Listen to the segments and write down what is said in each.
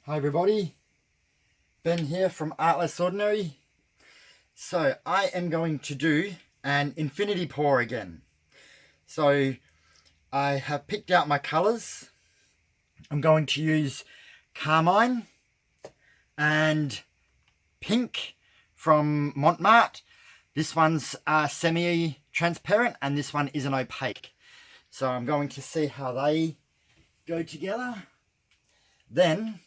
Hi everybody, Ben here from Art Less Ordinary. So I am going to do an infinity pour again. So I have picked out my colours. I'm going to use carmine and pink from marte. This one's semi-transparent and this one is an opaque. So I'm going to see how they go together. Then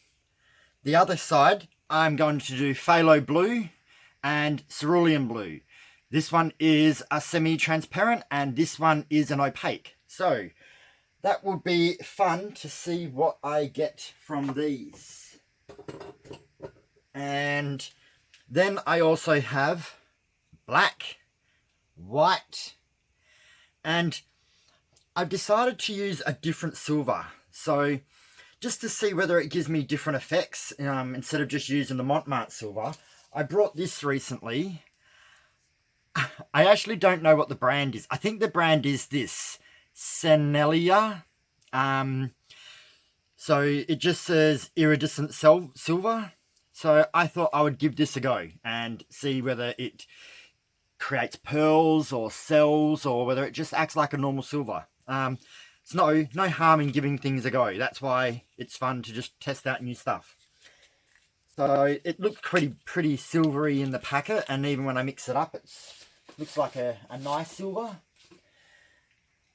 the other side, I'm going to do phthalo blue and cerulean blue. This one is a semi-transparent and this one is an opaque. So that will be fun to see what I get from these. And then I also have black, white, and I've decided to use a different silver. So just to see whether it gives me different effects, instead of just using the marte silver, I brought this recently. I actually don't know what the brand is. I think the brand is this, sennelier. So it just says iridescent silver. So I thought I would give this a go and see whether it creates pearls or cells or whether it just acts like a normal silver. It's no harm in giving things a go. That's why it's fun to just test out new stuff. So it looked pretty silvery in the packet, and even when I mix it up, it looks like a nice silver.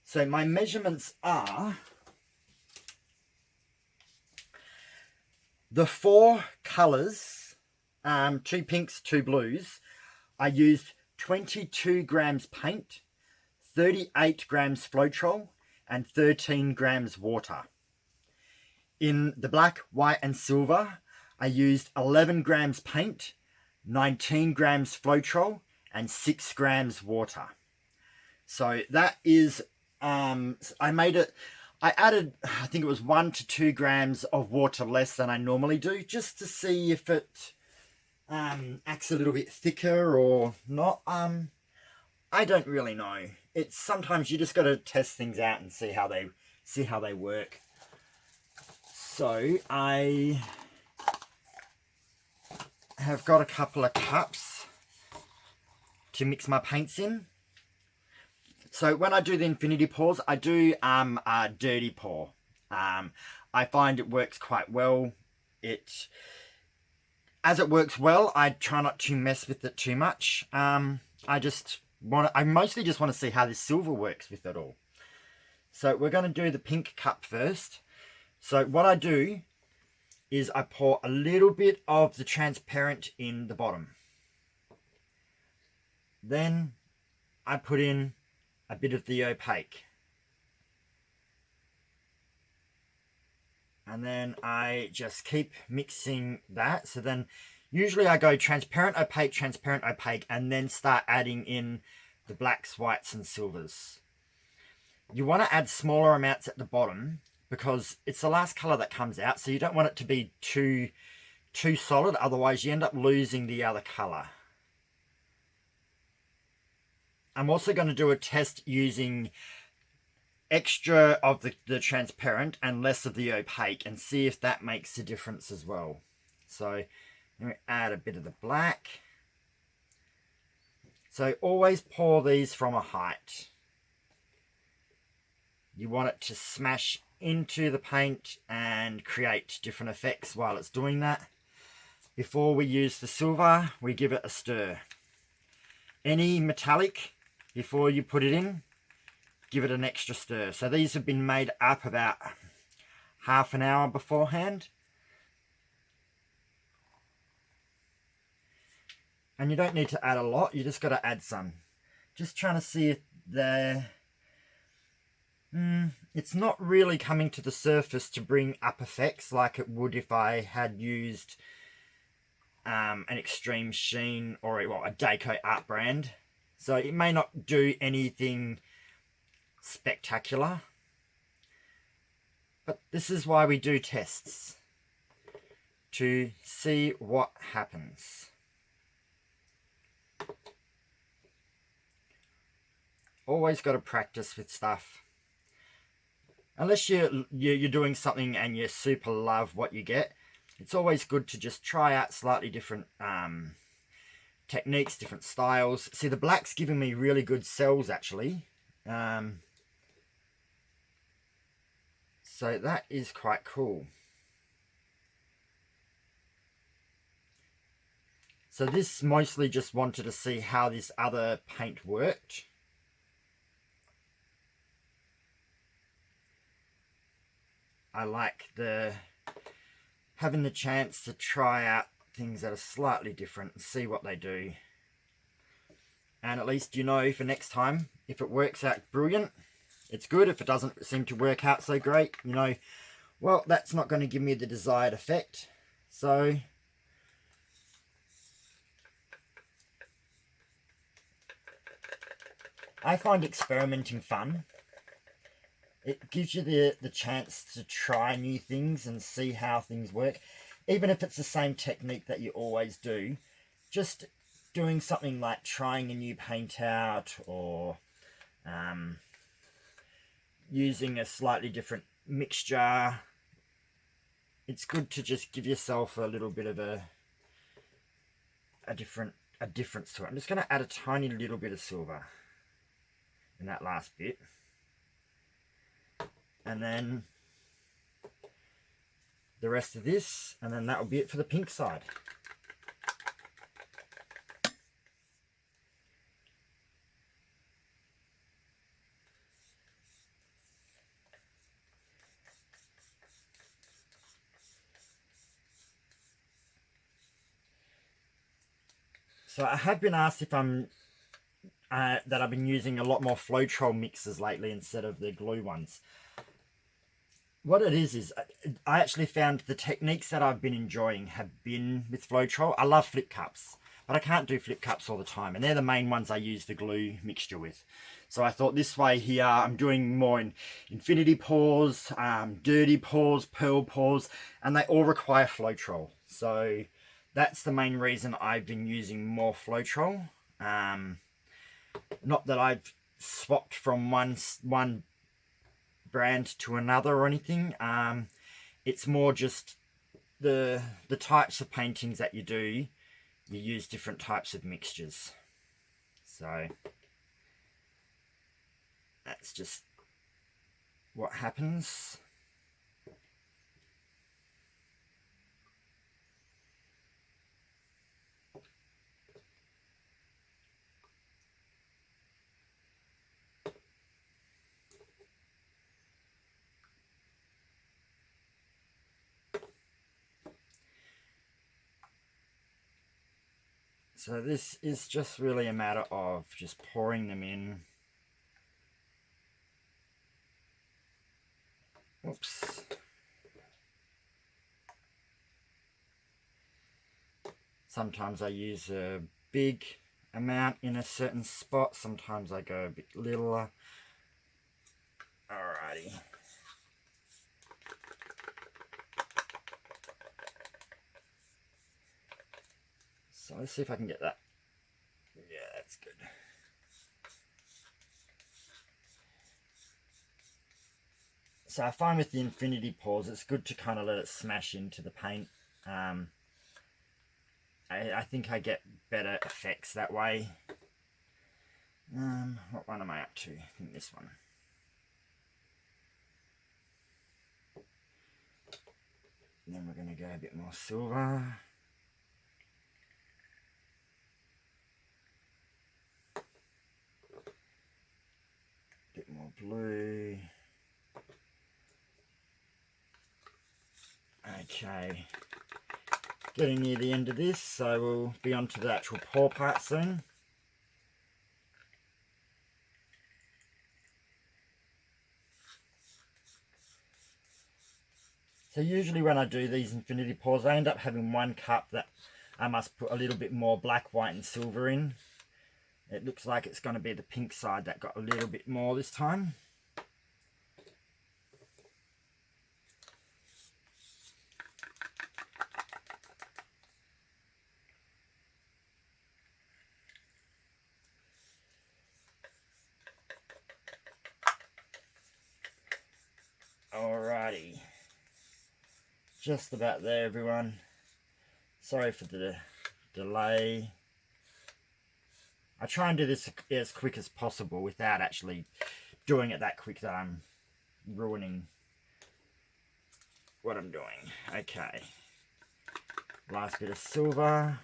So my measurements are the 4 colours, 2 pinks, 2 blues. I used 22 grams paint, 38 grams floetrol, and 13 grams water. In the black, white, and silver, I used 11 grams paint, 19 grams floetrol, and 6 grams water. So that is, I added, I think it was 1 to 2 grams of water less than I normally do, just to see if it acts a little bit thicker or not. I don't really know. It's sometimes you just got to test things out and see how they work. So I have got a couple of cups to mix my paints in. So when I do the infinity pours, I do a dirty pour. I find it works quite well. As it works well, I try not to mess with it too much. I mostly just want to see how this silver works with it all. So we're going to do the pink cup first. So what I do is I pour a little bit of the transparent in the bottom. Then I put in a bit of the opaque. And then I just keep mixing that. So then usually I go transparent, opaque, and then start adding in the blacks, whites, and silvers. You want to add smaller amounts at the bottom because it's the last colour that comes out, so you don't want it to be too solid, otherwise you end up losing the other colour. I'm also going to do a test using extra of the transparent and less of the opaque and see if that makes a difference as well. So let me add a bit of the black. So always pour these from a height. You want it to smash into the paint and create different effects while it's doing that. Before we use the silver, we give it a stir. Any metallic, before you put it in, give it an extra stir. So these have been made up about half an hour beforehand. And you don't need to add a lot, you just got to add some. Just trying to see if it's not really coming to the surface to bring up effects like it would if I had used an extreme sheen or a Deco art brand. So it may not do anything spectacular. But this is why we do tests, to see what happens. Always got to practice with stuff. Unless you're doing something and you super love what you get, it's always good to just try out slightly different techniques, different styles. See, the black's giving me really good cells actually. So that is quite cool. So this mostly just wanted to see how this other paint worked. I like having the chance to try out things that are slightly different and see what they do. And at least you know for next time, if it works out brilliant, it's good. If it doesn't seem to work out so great, you know, well, that's not going to give me the desired effect. So I find experimenting fun. It gives you the chance to try new things and see how things work. Even if it's the same technique that you always do, just doing something like trying a new paint out, or using a slightly different mixture. It's good to just give yourself a little bit of a difference to it. I'm just going to add a tiny little bit of silver in that last bit, and then the rest of this, and then that will be it for the pink side. So I have been asked if I'm that I've been using a lot more floetrol mixes lately instead of the glue ones. What it is I actually found the techniques that I've been enjoying have been with floetrol. I love flip cups, but I can't do flip cups all the time, and they're the main ones I use the glue mixture with. So I thought this way here, I'm doing more in infinity pours, dirty pours, pearl pours, and they all require floetrol. So that's the main reason I've been using more floetrol. Not that I've swapped from one brand to another or anything. It's more just the types of paintings that you do, you use different types of mixtures. So that's just what happens. So this is just really a matter of just pouring them in. Oops. Sometimes I use a big amount in a certain spot. Sometimes I go a bit littler. Alrighty. So let's see if I can get that. Yeah, that's good. So I find with the infinity pours, it's good to kind of let it smash into the paint. I think I get better effects that way. What one am I up to? I think this one. And then we're going to go a bit more silver. Bit more blue. Okay, getting near the end of this, so we'll be on to the actual pour part soon. So usually when I do these infinity pours, I end up having one cup that I must put a little bit more black, white and silver in. It looks like it's going to be the pink side that got a little bit more this time. Alrighty. just about there, everyone. Sorry for the delay. I try and do this as quick as possible without actually doing it that quick that I'm ruining what I'm doing. Okay. Last bit of silver.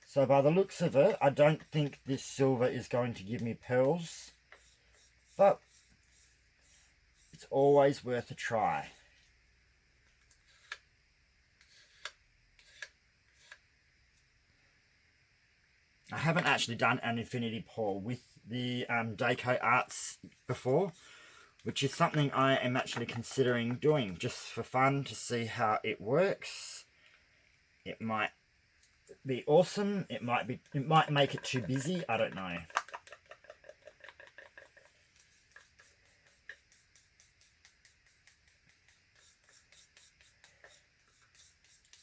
So by the looks of it, I don't think this silver is going to give me pearls, but it's always worth a try. I haven't actually done an infinity pour with the Deco Arts before, which is something I am actually considering doing just for fun to see how it works. It might be awesome. It might make it too busy. I don't know.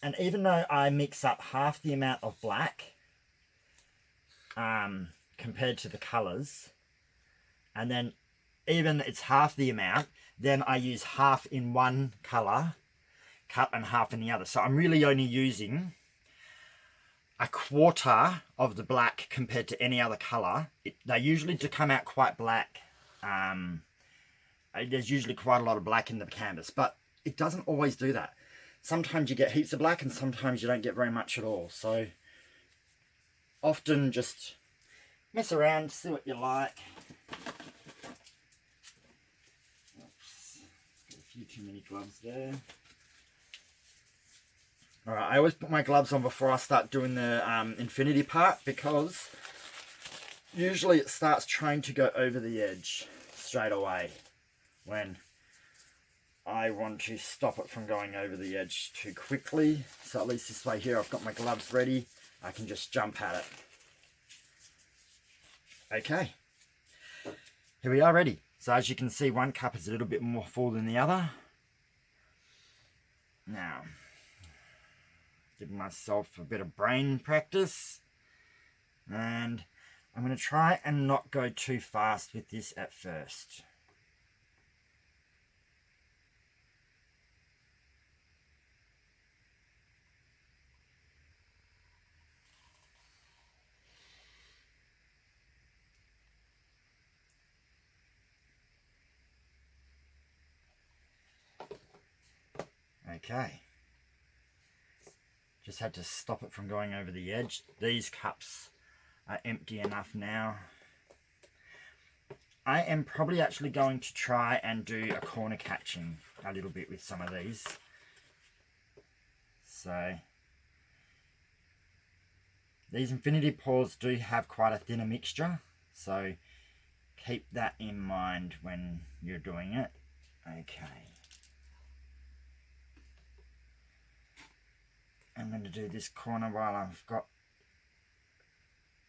And even though I mix up half the amount of black compared to the colors, and then even it's half the amount, then I use half in one color cup and half in the other. So I'm really only using a quarter of the black compared to any other color. They usually do come out quite black. There's usually quite a lot of black in the canvas, but it doesn't always do that. Sometimes you get heaps of black and sometimes you don't get very much at all. So often just mess around, see what you like. Oops, got a few too many gloves there. Alright, I always put my gloves on before I start doing the infinity part, because usually it starts trying to go over the edge straight away when I want to stop it from going over the edge too quickly. So at least this way here, I've got my gloves ready. I can just jump at it. Okay, here we are ready. So as you can see, one cup is a little bit more full than the other. Now, give myself a bit of brain practice, and I'm going to try and not go too fast with this at first. Okay, just had to stop it from going over the edge. These cups are empty enough now. I am probably actually going to try and do a corner catching a little bit with some of these. So these infinity pours do have quite a thinner mixture, so keep that in mind when you're doing it. Okay. I'm going to do this corner while I've got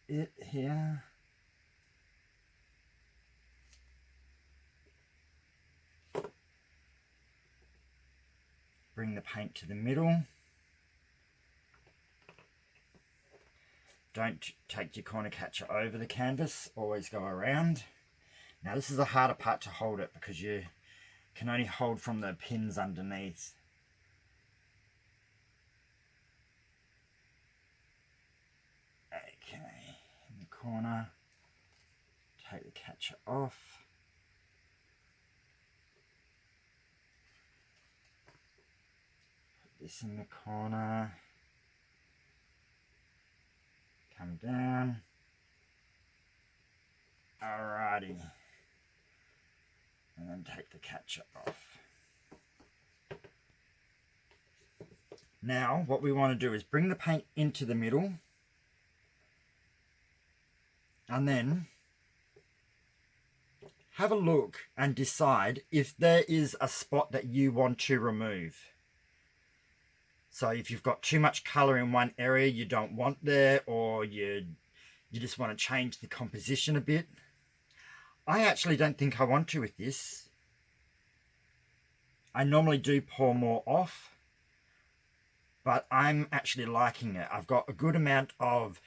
it here. Bring the paint to the middle. Don't take your corner catcher over the canvas, always go around. Now this is the harder part to hold it, because you can only hold from the pins underneath. Okay, in the corner, take the catcher off. Put this in the corner. Come down. Alrighty. And then take the catcher off. Now, what we want to do is bring the paint into the middle, and then have a look and decide if there is a spot that you want to remove. So if you've got too much colour in one area you don't want there, or you just want to change the composition a bit. I actually don't think I want to with this. I normally do pour more off, but I'm actually liking it. I've got a good amount of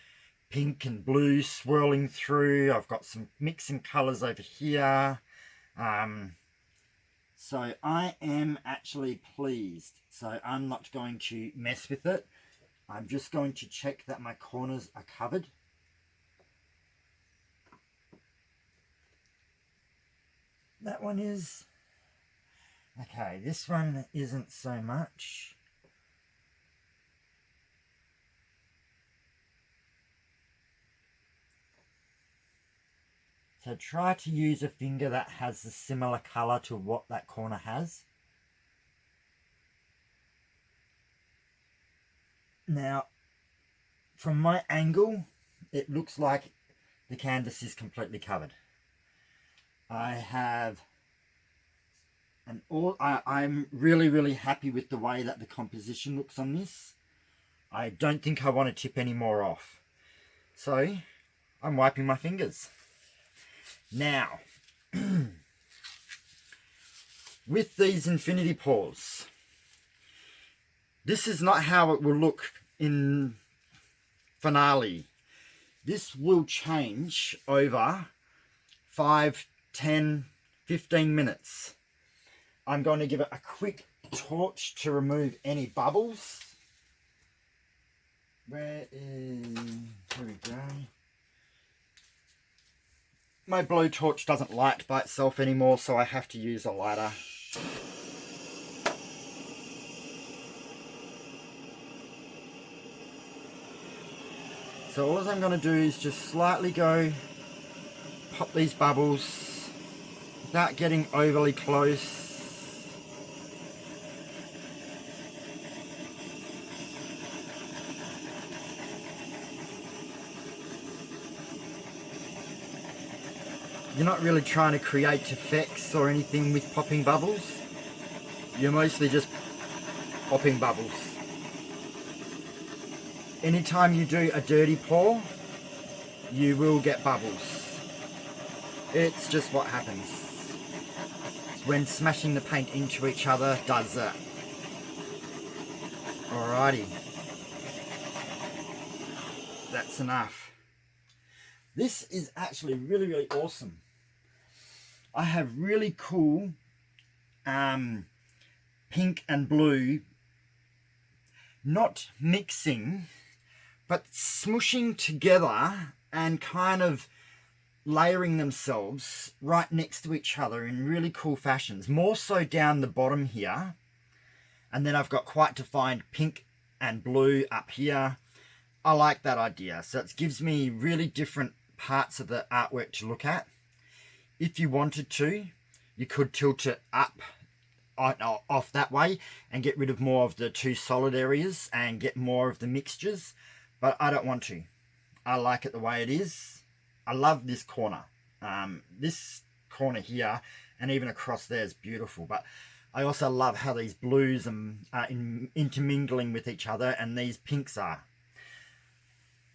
pink and blue swirling through. I've got some mixing colors over here. So I am actually pleased. So I'm not going to mess with it. I'm just going to check that my corners are covered. That one is. Okay, this one isn't so much. So try to use a finger that has a similar colour to what that corner has. Now, from my angle, it looks like the canvas is completely covered. I have I'm really happy with the way that the composition looks on this. I don't think I want to tip any more off. So, I'm wiping my fingers. Now, with these infinity pours, this is not how it will look in finale. This will change over 5, 10, 15 minutes. I'm going to give it a quick torch to remove any bubbles. Here we go. My blowtorch doesn't light by itself anymore, so I have to use a lighter. So all I'm going to do is just slightly go pop these bubbles without getting overly close. You're not really trying to create effects or anything with popping bubbles. You're mostly just popping bubbles. Anytime you do a dirty pour, you will get bubbles. It's just what happens. It's when smashing the paint into each other does that. Alrighty. That's enough. This is actually really awesome. I have really cool pink and blue, not mixing, but smushing together and kind of layering themselves right next to each other in really cool fashions. More so down the bottom here. And then I've got quite defined pink and blue up here. I like that idea. So it gives me really different parts of the artwork to look at. If you wanted to, you could tilt it up off that way and get rid of more of the two solid areas and get more of the mixtures, but I don't want to. I like it the way it is. I love this corner. This corner here and even across there is beautiful, but I also love how these blues are intermingling with each other and these pinks are.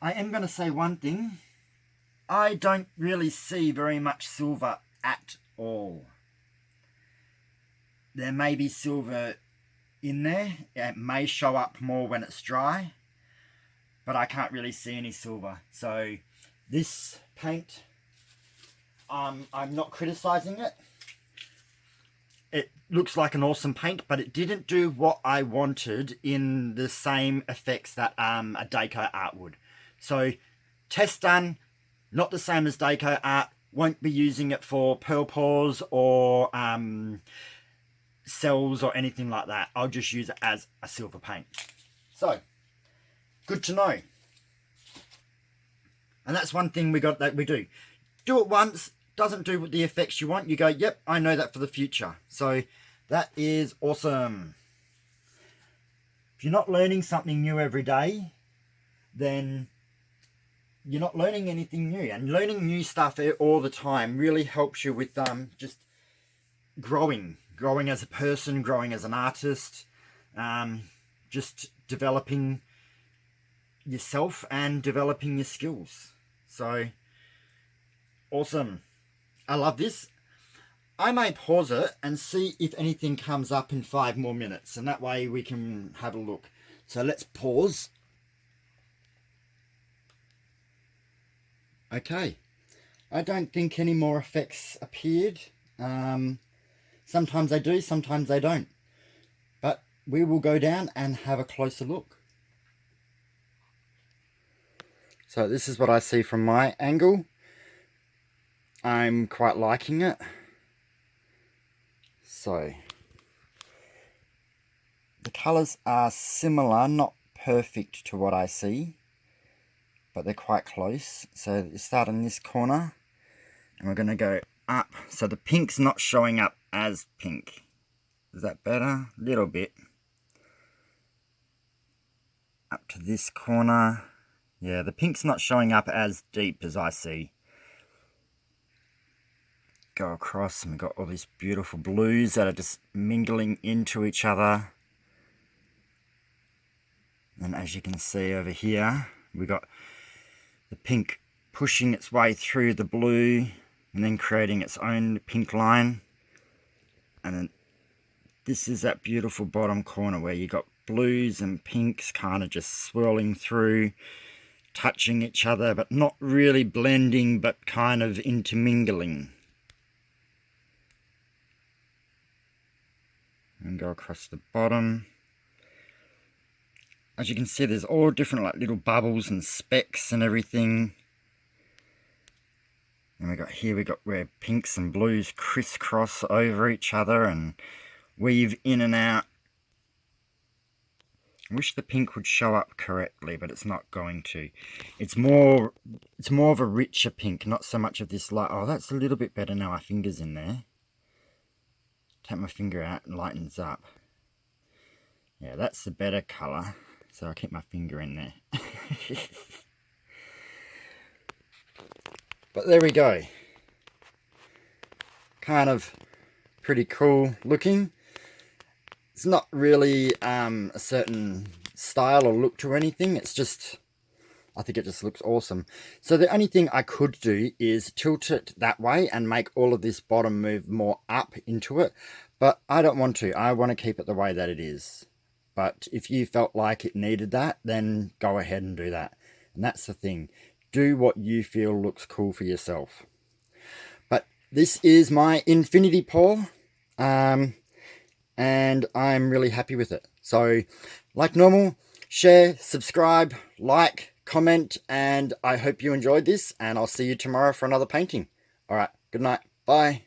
I am going to say one thing. I don't really see very much silver at all. There may be silver in there. It may show up more when it's dry, but I can't really see any silver. So this paint, I'm not criticizing it. It looks like an awesome paint, but it didn't do what I wanted in the same effects that a deco art would. So test done. Not the same as deco art. Won't be using it for pearl pours or cells or anything like that. I'll just use it as a silver paint. So, good to know. And that's one thing we do. Do it once, doesn't do the effects you want. You go, yep, I know that for the future. So, that is awesome. If you're not learning something new every day, then you're not learning anything new. And learning new stuff all the time really helps you with just growing as a person, growing as an artist, just developing yourself and developing your skills. So awesome. I love this. I may pause it and see if anything comes up in 5 more minutes, and that way we can have a look. So let's pause. Okay, I don't think any more effects appeared. Sometimes they do, sometimes they don't. But we will go down and have a closer look. So this is what I see from my angle. I'm quite liking it. So the colours are similar, not perfect to what I see, but they're quite close. So you start in this corner and we're going to go up. So the pink's not showing up as pink. Is that better? A little bit. Up to this corner. Yeah, the pink's not showing up as deep as I see. Go across and we've got all these beautiful blues that are just mingling into each other. And as you can see over here, we've got the pink pushing its way through the blue and then creating its own pink line. And then this is that beautiful bottom corner where you got blues and pinks kind of just swirling through, touching each other, but not really blending, but kind of intermingling. And go across the bottom. As you can see, there's all different like little bubbles and specks and everything. And we got here, we got where pinks and blues crisscross over each other and weave in and out. I wish the pink would show up correctly, but it's not going to. It's more of a richer pink, not so much of this light. Oh, that's a little bit better now. My finger's in there. Take my finger out and lightens up. Yeah, that's the better colour. So I'll keep my finger in there. But there we go. Kind of pretty cool looking. It's not really a certain style or look to anything. It's just, I think it just looks awesome. So the only thing I could do is tilt it that way and make all of this bottom move more up into it. But I don't want to. I want to keep it the way that it is. But if you felt like it needed that, then go ahead and do that. And that's the thing. Do what you feel looks cool for yourself. But this is my infinity pour. And I'm really happy with it. So, like normal, share, subscribe, like, comment, and I hope you enjoyed this. And I'll see you tomorrow for another painting. All right, good night. Bye.